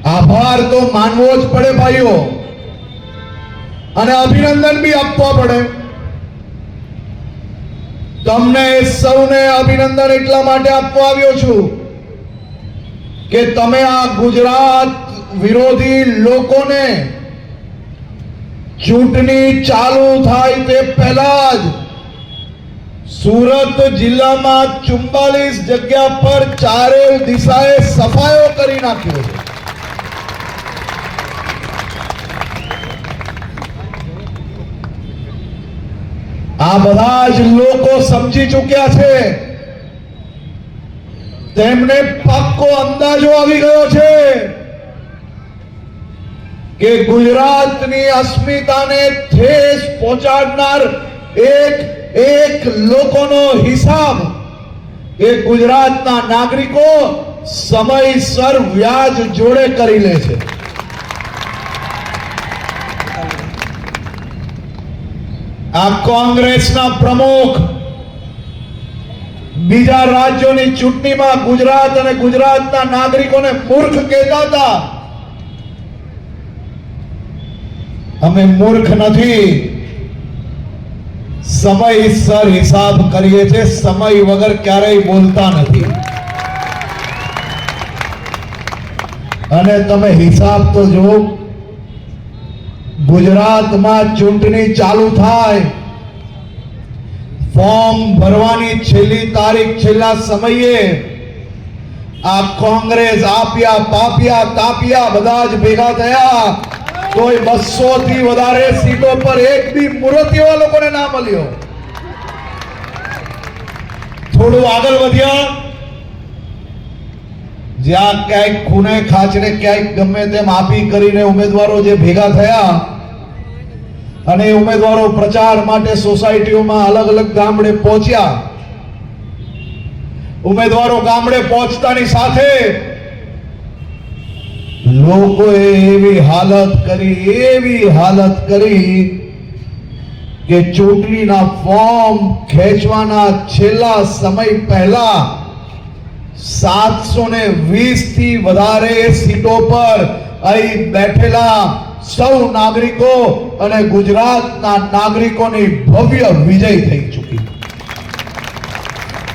આભાર તો માનવો જ પડે ભાઈઓ, અને અભિનંદન બી આપવા પડે. તમને સૌને અભિનંદન એટલા માટે આપવા આવ્યો છું કે તમે આ ગુજરાત વિરોધી લોકોને ચૂંટણી ચાલુ થાય તે પહેલા જ સુરત જિલ્લામાં 44 જગ્યા પર ચારે દિશાએ સફાયો કરી નાખ્યો છે. આ બધા જ લોકો સમજી ચૂક્યા છે, તેમને પાક્કો અંદાજો આવી ગયો છે કે ગુજરાતની અસ્મિતાને ઠેસ પહોંચાડનાર એક લોકોનો હિસાબ એ ગુજરાતના નાગરિકો સમયસર વ્યાજ જોડે કરી લે છે. આ કોંગ્રેસના પ્રમુખ બીજા રાજ્યોની ચૂંટણીમાં ગુજરાત અને ગુજરાતના નાગરિકોને મૂર્ખ કહેતા હતા. અમે મૂર્ખ નથી, સમયસર હિસાબ કરીએ છીએ, સમય વગર ક્યારેય બોલતા નથી. અને તમે હિસાબ તો જો, ગુજરાતમાં ચૂંટણી ચાલુ થાય, ફોર્મ ભરવાની છેલ્લી તારીખ, છેલ્લા સમયે આ કોંગ્રેસ આપ્યા પાપ્યા તાપ્યા બધા જ ભેગા થયા, તોય 200 થી વધારે સીટો પર એક બી મૂર્તિઓ લોકોને ના મળ્યો. થોડું આગળ વધ્યા, જ્યાં ક્યાંક ખૂણે ખાચરે ક્યાંક ગમે તેમ આપી કરીને ઉમેદવારો જે ભેગા થયા અને ઉમેદવારો પ્રચાર માટે સોસાયટીઓમાં અલગ અલગ ગામડે પહોંચ્યા. ઉમેદવારો ગામડે પહોંચતાની સાથે લોકોએ એવી હાલત કરી કે ચૂંટણીના ફોર્મ ખેંચવાના છેલ્લા સમય પહેલા 720 થી વધારે સીટો પર અહીં બેઠેલા સૌ નાગરિકો અને ગુજરાતના નાગરિકોની ભવ્ય વિજય થઈ ચૂકી.